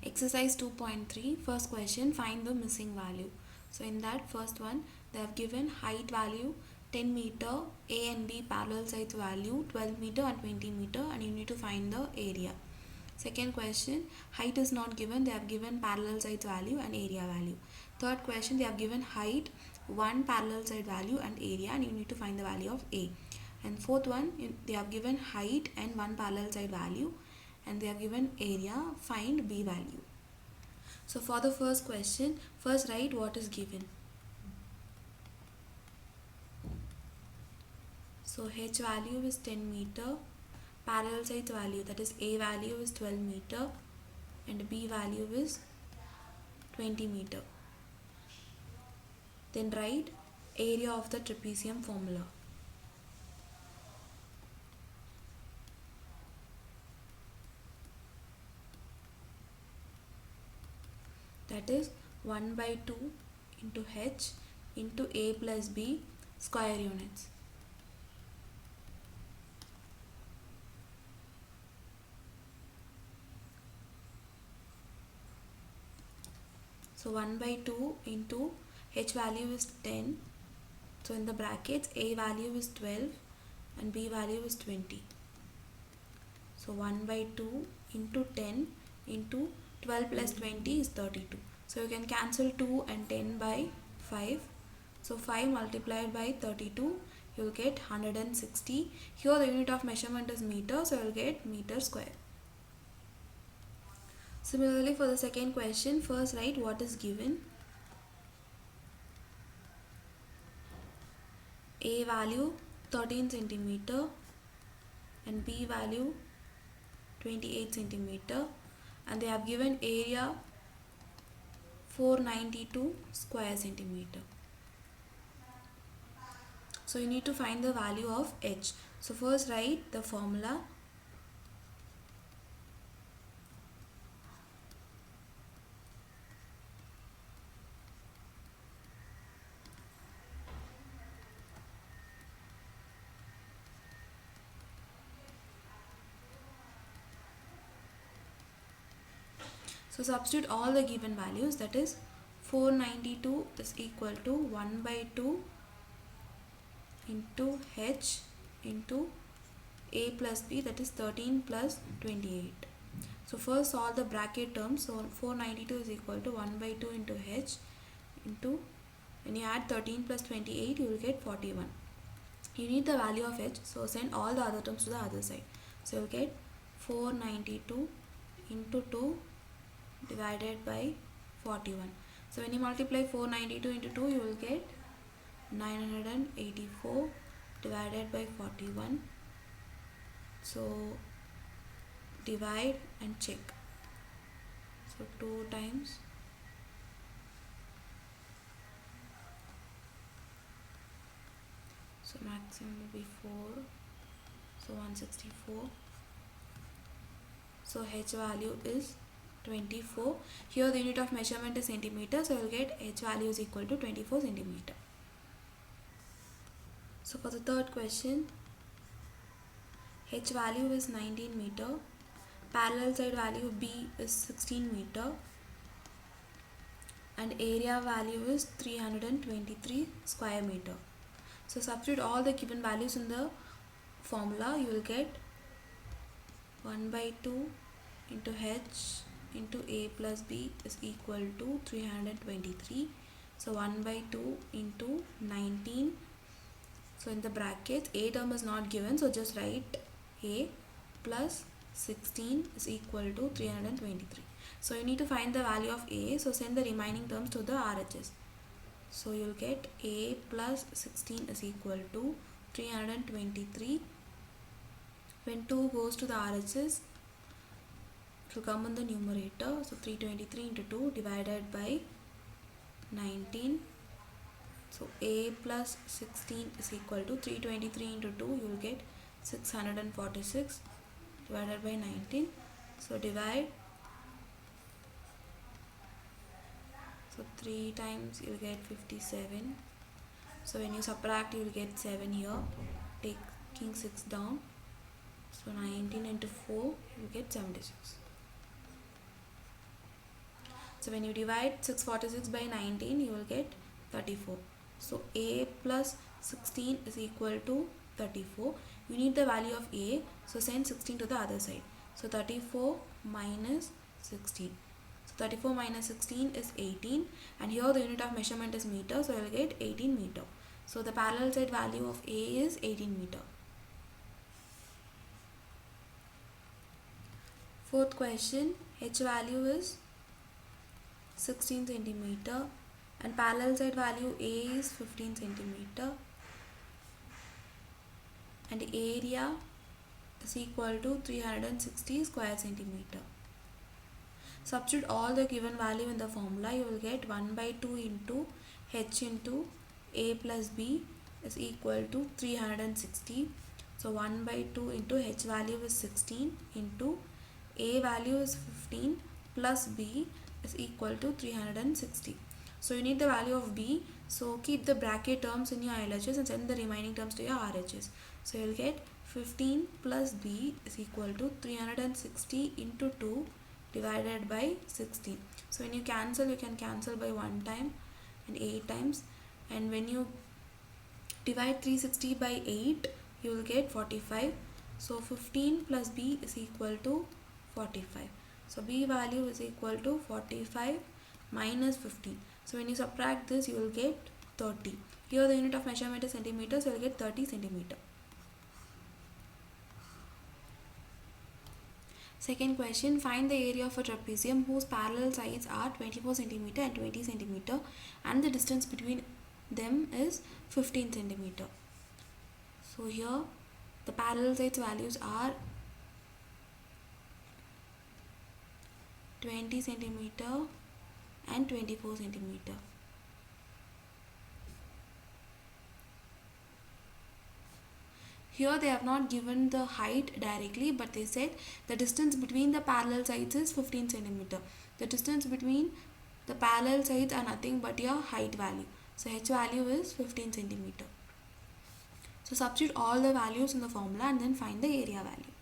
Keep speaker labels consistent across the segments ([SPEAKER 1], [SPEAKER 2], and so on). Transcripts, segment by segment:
[SPEAKER 1] Exercise 2.3, first question, find the missing value. So in that first one, they have given height value 10 meter, A and B parallel sides value 12 meter and 20 meter, and you need to find the area. Second question, height is not given, they have given parallel sides value and area value. Third question, they have given height, 1 parallel side value and area, and you need to find the value of A. And fourth one, they have given height and 1 parallel side value, and they have given area, find B value. So for the first question, first write what is given. So H value is 10 meter, parallel sides value, that is A value is 12 meter and B value is 20 meter. Then write area of the trapezium formula. That is 1 by 2 into H into A plus B square units. So 1 by 2 into H value is 10. So in the brackets A value is 12 and B value is 20. So 1 by 2 into 10 into 12 plus 20 is 32. So you can cancel 2 and 10 by 5. So 5 multiplied by 32, you will get 160. Here the unit of measurement is meter, so you will get meter square. Similarly for the second question, first write what is given. A value 13 centimeter and B value 28 centimeter, and they have given area 492 square centimeter. So you need to find the value of H. So first write the formula. So substitute all the given values, that is 492 is equal to 1 by 2 into H into A plus B, that is 13 plus 28. So first solve the bracket terms. So 492 is equal to 1 by 2 into H into, when you add 13 plus 28, you will get 41. You need the value of H, so send all the other terms to the other side. So you will get 492 into 2 divided by 41. So when you multiply 492 into 2, you will get 984 divided by 41. So divide and check. So 2 times. So maximum will be 4. So 164. So H value is 24. Here the unit of measurement is centimeter, so you will get H value is equal to 24 centimeter. So for the third question, H value is 19 meter, parallel side value B is 16 meter, and area value is 323 square meter. So substitute all the given values in the formula. You will get 1 by 2 into H into A plus B is equal to 323. So 1 by 2 into 19. So in the brackets, A term is not given, so just write A plus 16 is equal to 323. So you need to find the value of A, so send the remaining terms to the RHS. So you will get A plus 16 is equal to 323. When 2 goes to the RHS, it will come in the numerator. So 323 into 2 divided by 19. So A plus 16 is equal to 323 into 2, you will get 646 divided by 19. So divide. So 3 times you will get 57. So when you subtract, you will get 7 here. Taking 6 down. So 19 into 4, you will get 76. So when you divide 646 by 19, you will get 34. So a plus 16 is equal to 34. You need the value of a, so send 16 to the other side. So 34 minus 16. So 34 minus 16 is 18, and here the unit of measurement is meter, so you will get 18 meter. So the parallel side value of a is 18 meter. Fourth question, h value is 16 centimeter and parallel side value a is 15 centimeter, and area is equal to 360 square centimeter. Substitute all the given value in the formula. You will get 1 by 2 into h into a plus b is equal to 360. So 1 by 2 into h value is 16 into a value is 15 plus b is equal to 360. So you need the value of b. So keep the bracket terms in your LHS and send the remaining terms to your RHS. So you will get 15 plus b is equal to 360 into 2 divided by 16. So when you cancel, you can cancel by 1 time and 8 times, and when you divide 360 by 8, you will get 45. So 15 plus b is equal to 45. So b value is equal to 45 minus 15. So when you subtract this, you will get 30. Here the unit of measurement is centimeter, so you will get 30 centimeter. Second question, find the area of a trapezium whose parallel sides are 24 centimeter and 20 centimeter and the distance between them is 15 centimeter. So here the parallel sides values are 20 centimeter and 24 centimeter. Here they have not given the height directly, but they said the distance between the parallel sides is 15 centimeter. The distance between the parallel sides are nothing but your height value. So h value is 15 centimeter. So substitute all the values in the formula and then find the area value.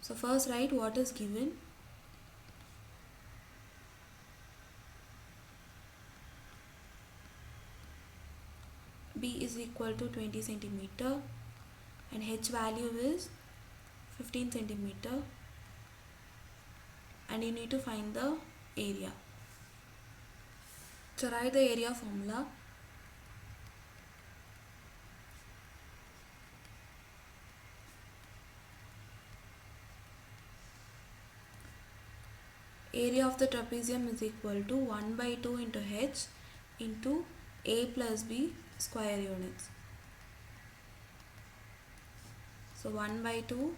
[SPEAKER 1] So first write what is given. B is equal to 20 centimeter and h value is 15 centimeter, and you need to find the area. So write the area formula. Area of the trapezium is equal to 1 by 2 into h into a plus b square units. So 1 by 2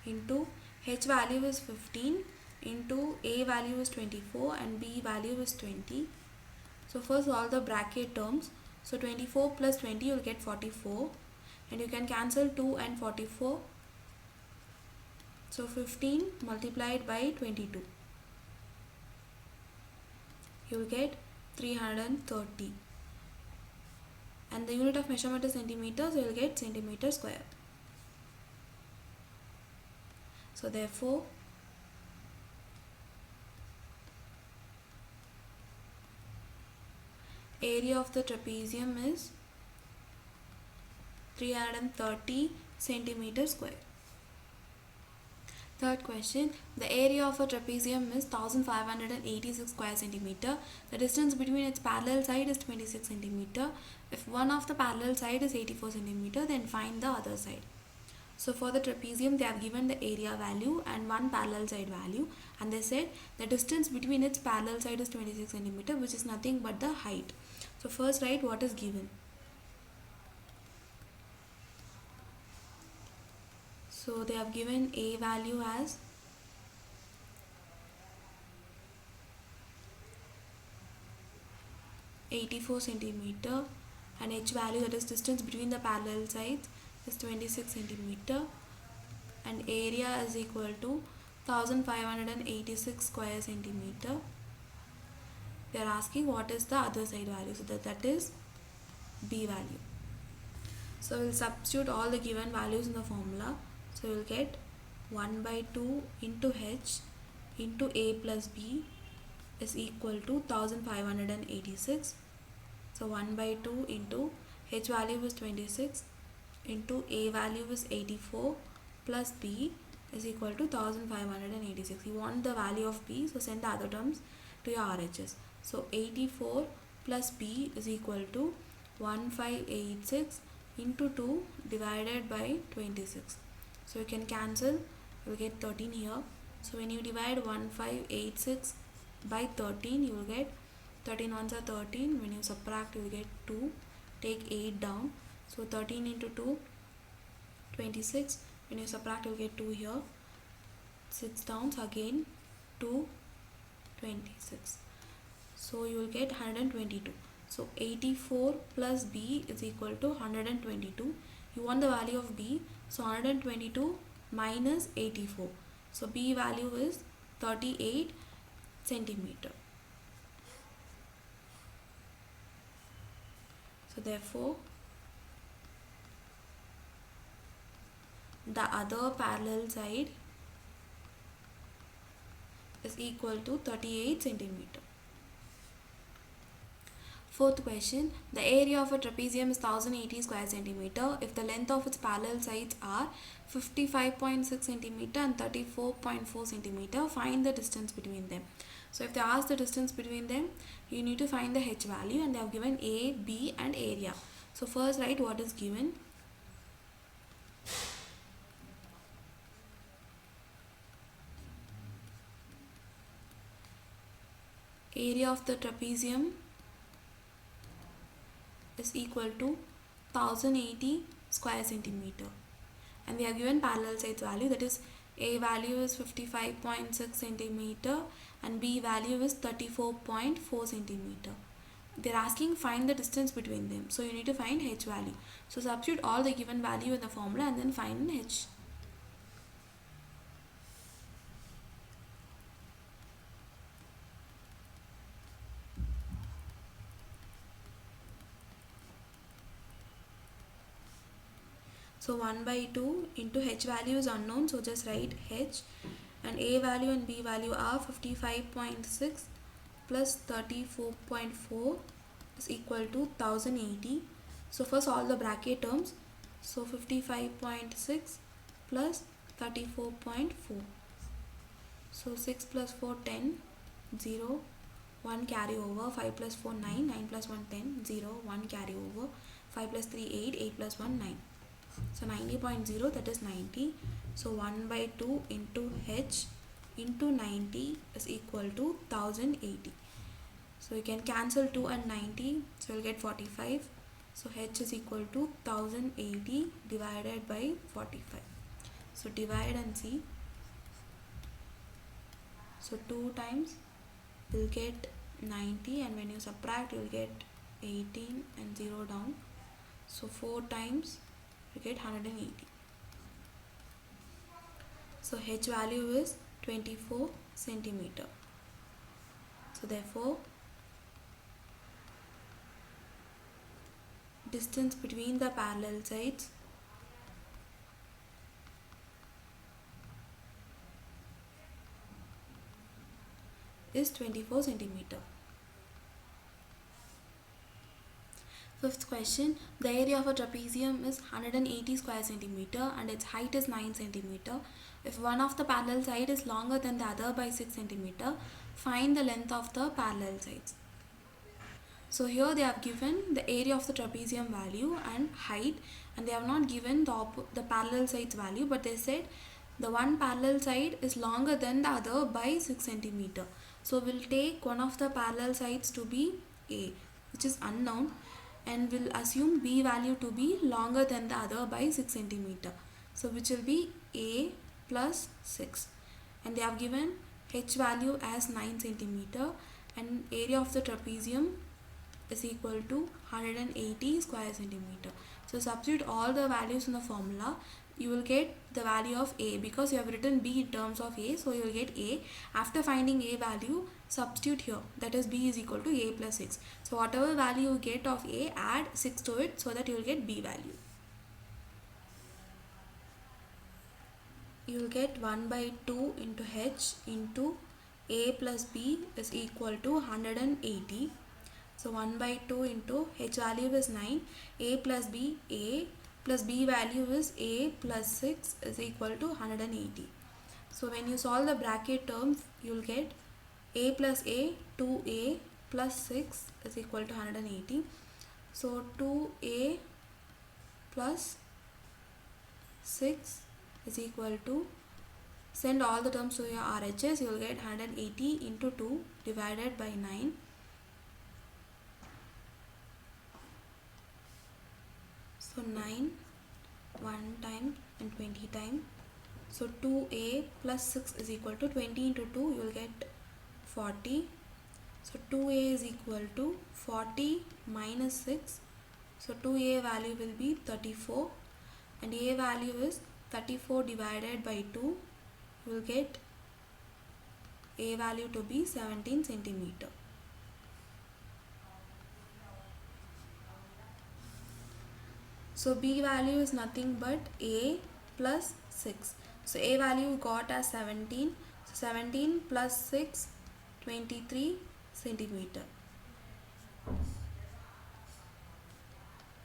[SPEAKER 1] into h value is 15 into a value is 24 and b value is 20. So first all the bracket terms. So 24 plus 20 you will get 44, and you can cancel 2 and 44. So 15 multiplied by 22, you will get 330, and the unit of measurement is centimeters, so you will get centimeter square. So therefore area of the trapezium is 330 centimeter square. Third question, the area of a trapezium is 1586 square centimeter. The distance between its parallel side is 26 centimeter. If one of the parallel side is 84 centimeter, then find the other side. So for the trapezium, they have given the area value and one parallel side value, and they said the distance between its parallel side is 26 centimeter, which is nothing but the height. So first write what is given. So they have given a value as 84 centimeter and h value, that is distance between the parallel sides, is 26 centimeter, and area is equal to 1586 square centimeter. They are asking what is the other side value, so that is b value. So we'll substitute all the given values in the formula. So we'll get 1 by 2 into h into a plus b is equal to 1586. So 1 by 2 into h value is 26 into a value is 84 plus b is equal to 1586. You want the value of b, so send the other terms to your RHS. So 84 plus b is equal to 1586 into 2 divided by 26. So you can cancel, you will get 13 here. So when you divide 1586 by 13, you will get 13 ones are 13. When you subtract, you will get 2. Take 8 down. So 13 into 2, 26. When you subtract, you will get 2 here. 6 down, so again 2, 26. So you will get 122. So 84 plus b is equal to 122. You want the value of b, so 122 minus 84. So b value is 38 centimeter. So therefore, the other parallel side is equal to 38 centimeter. Fourth question, the area of a trapezium is 1080 square centimeter if the length of its parallel sides are 55.6 centimeter and 34.4 centimeter. Find the distance between them. So if they ask the distance between them, you need to find the h value, and they have given a, b and area. So first write what is given. Area of the trapezium is equal to 1080 square centimeter, and we are given parallel sides value, that is a value is 55.6 centimeter and b value is 34.4 centimeter. They're asking find the distance between them, so you need to find h value. So substitute all the given value in the formula and then find h. So 1 by 2 into h value is unknown, so just write h, and a value and b value are 55.6 plus 34.4 is equal to 1080. So first all the bracket terms, so 55.6 plus 34.4. So 6 plus 4 10, 0, 1 carry over, 5 plus 4 9, 9 plus 1 10, 0, 1 carry over, 5 plus 3 8, 8 plus 1 9. So 90.0, that is 90. So 1 by 2 into h into 90 is equal to 1080. So you can cancel 2 and 90, so you'll get 45. So h is equal to 1080 divided by 45. So divide and see. So 2 times you'll get 90, and when you subtract you'll get 18 and 0 down. So 4 times you get 180. So h value is 24 centimeter. So therefore, distance between the parallel sides is 24 centimeter. Fifth question, the area of a trapezium is 180 square centimeter and its height is 9 centimeter. If one of the parallel side is longer than the other by 6 centimeter, find the length of the parallel sides. So here they have given the area of the trapezium value and height, and they have not given the parallel sides value, but they said the one parallel side is longer than the other by 6 centimeter. So we'll take one of the parallel sides to be A, which is unknown, and we'll assume B value to be longer than the other by 6 centimeter. So which will be A plus 6, and they have given H value as 9 centimeter and area of the trapezium is equal to 180 square centimeter. So substitute all the values in the formula. You will get the value of A, because you have written B in terms of A, so you will get A. After finding A value, substitute here, that is B is equal to A plus 6. So whatever value you get of A, add 6 to it, so that you will get B value. You will get 1 by 2 into H into A plus B is equal to 180. So 1 by 2 into H value is 9. A plus B value is A plus 6 is equal to 180. So when you solve the bracket terms, you will get A plus A, 2A plus 6 is equal to 180. So 2A plus 6 is equal to, send all the terms to your RHS, you will get 180 into 2 divided by 9. So 9 1 time and 20 time. So 2A plus 6 is equal to 20 into 2, you will get 40. So 2A is equal to 40 minus 6. So 2A value will be 34 and A value is 34 divided by 2. You will get A value to be 17 centimeter. So B value is nothing but A plus 6. So A value got as 17. So 17 plus 6, 23 centimeter.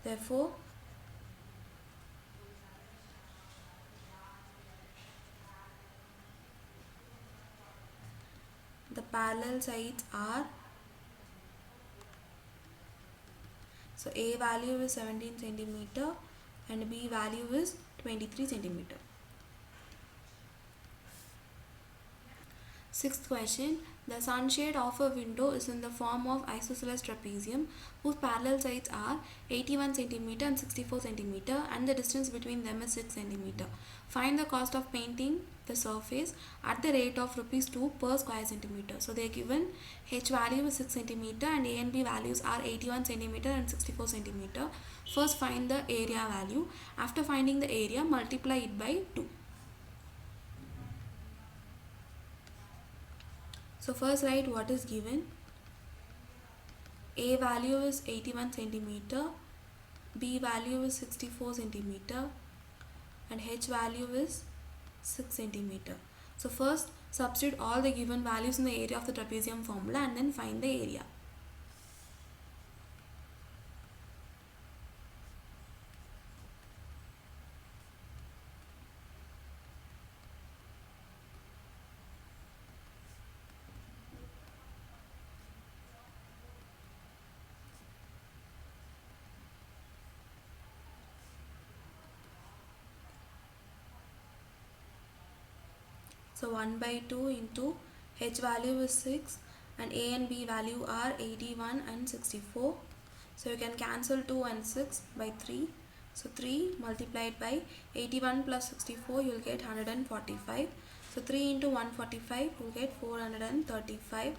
[SPEAKER 1] Therefore, the parallel sides are, so A value is 17 centimeter and B value is 23 centimeter. Sixth question. The sunshade of a window is in the form of isosceles trapezium whose parallel sides are 81 cm and 64 cm and the distance between them is 6 cm. Find the cost of painting the surface at the rate of rupees 2 per square centimeter. So they are given H value is 6 cm and A and B values are 81 cm and 64 cm. First find the area value. After finding the area, multiply it by 2. So first write what is given. A value is 81 centimeter, B value is 64 centimeter and H value is 6 centimeter. So first substitute all the given values in the area of the trapezium formula and then find the area. So 1 by 2 into H value is 6 and A and B value are 81 and 64. So you can cancel 2 and 6 by 3. So 3 multiplied by 81 plus 64, you will get 145. So 3 into 145, you will get 435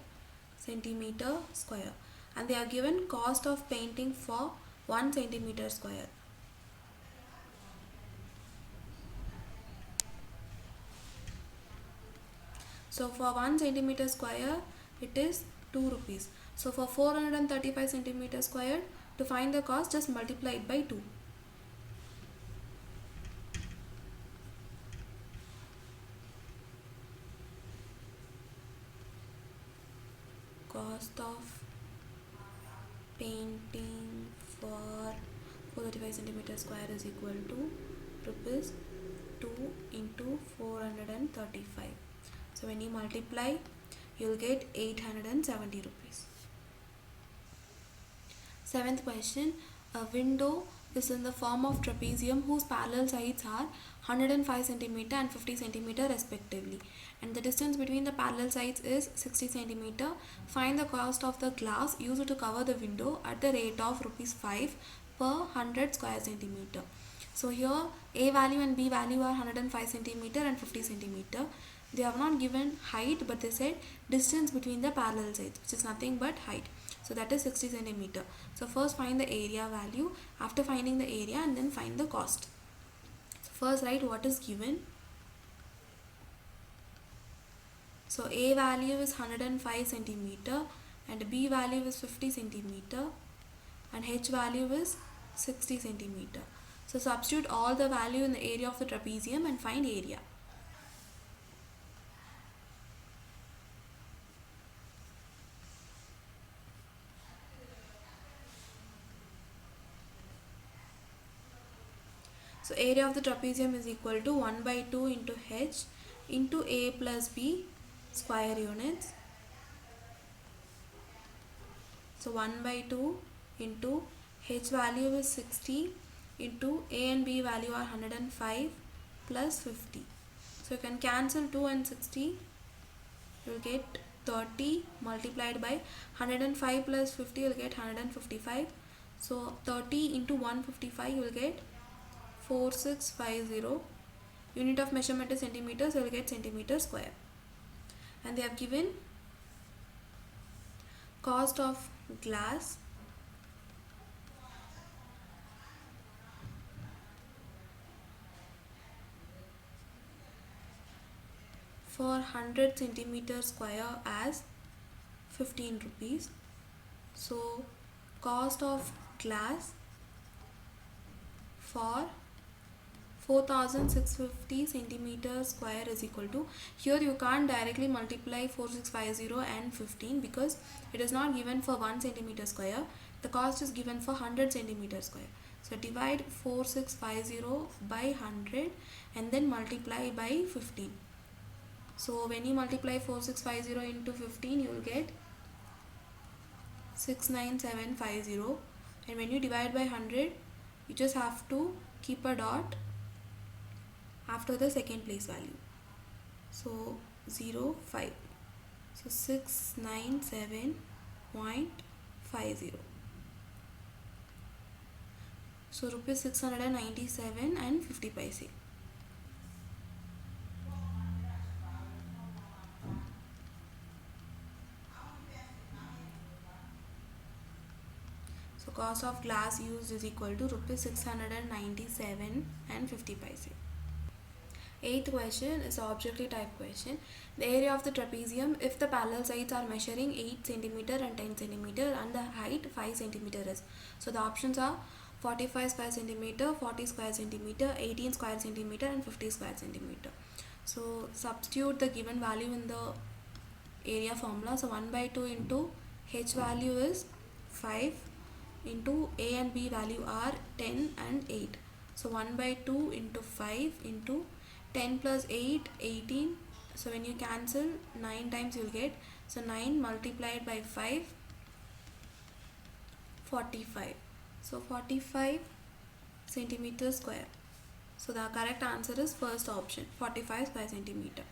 [SPEAKER 1] centimeter square. And they are given cost of painting for 1 centimeter square. So for 1 centimeter square, it is 2 rupees. So for 435 centimeter square, to find the cost, just multiply it by 2. Cost of painting for 435 centimeter square is equal to rupees 2 into 435. So when you multiply, you will get 870 rupees. Seventh question. A window is in the form of trapezium whose parallel sides are 105 cm and 50 cm respectively. And the distance between the parallel sides is 60 cm. Find the cost of the glass used to cover the window at the rate of rupees 5 per 100 square centimeter. So here A value and B value are 105 cm and 50 cm. They have not given height, but they said distance between the parallel sides, which is nothing but height. So that is 60 centimeter. So first find the area value. After finding the area, and then find the cost. So first write what is given. So A value is 105 centimeter and B value is 50 centimeter and H value is 60 centimeter. So substitute all the value in the area of the trapezium and find area. So area of the trapezium is equal to 1 by 2 into h into a plus b square units. So 1 by 2 into h value is 60 into a and b value are 105 plus 50. So you can cancel 2 and 60. You will get 30 multiplied by 105 plus 50, you will get 155. So 30 into 155, you will get 4650. Unit of measurement is centimeters, you will get centimeter square. And they have given cost of glass for 100 centimeter square as 15 rupees. So cost of glass for 4650 centimeters square is equal to, here you can't directly multiply 4650 and 15 because it is not given for 1 centimeter square. The cost is given for 100 centimeter square. So divide 4650 by 100 and then multiply by 15. So when you multiply 4650 into 15, you will get 69750, and when you divide by 100, you just have to keep a dot after the second place value. So 05. So 697.50. So rupees 697 and 50 paise. So cost of glass used is equal to rupees 697 and 50 paise. Eighth question is an objective type question. The area of the trapezium if the parallel sides are measuring 8 cm and 10 cm and the height 5 cm is. So the options are 45 square centimeter, 40 square centimeter, 18 square centimeter and 50 square centimeter. So substitute the given value in the area formula. So 1 by 2 into h value is 5 into a and b value are 10 and 8. So 1 by 2 into 5 into 10 plus 8, 18. So when you cancel 9 times you will get, so 9 multiplied by 5, 45. So 45 centimeter square. So the correct answer is first option, 45 square centimeter.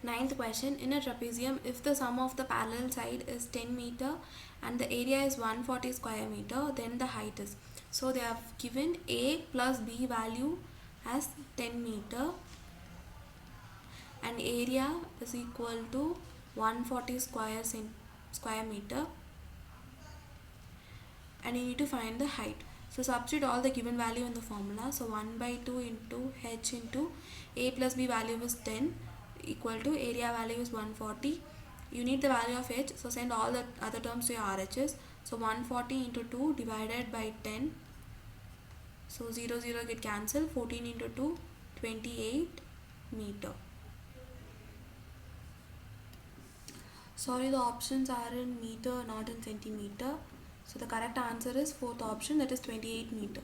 [SPEAKER 1] Ninth question, in a trapezium if the sum of the parallel side is 10 meter and the area is 140 square meter, then the height is. So they have given a plus b value as 10 meter and area is equal to 140 square meter, and you need to find the height. So substitute all the given value in the formula. So 1 by 2 into h into a plus b value is 10 equal to area value is 140. You need the value of h, so send all the other terms to your RHS. So 140 into 2 divided by 10. So 0 get cancelled. 14 into 2, 28 meter. Sorry, the options are in meter, not in centimeter. So the correct answer is fourth option, that is 28 meter.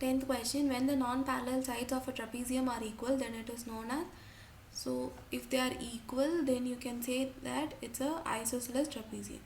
[SPEAKER 1] 10th question, when the non-parallel sides of a trapezium are equal, then it is known as, so if they are equal, then you can say that it's a isosceles trapezium.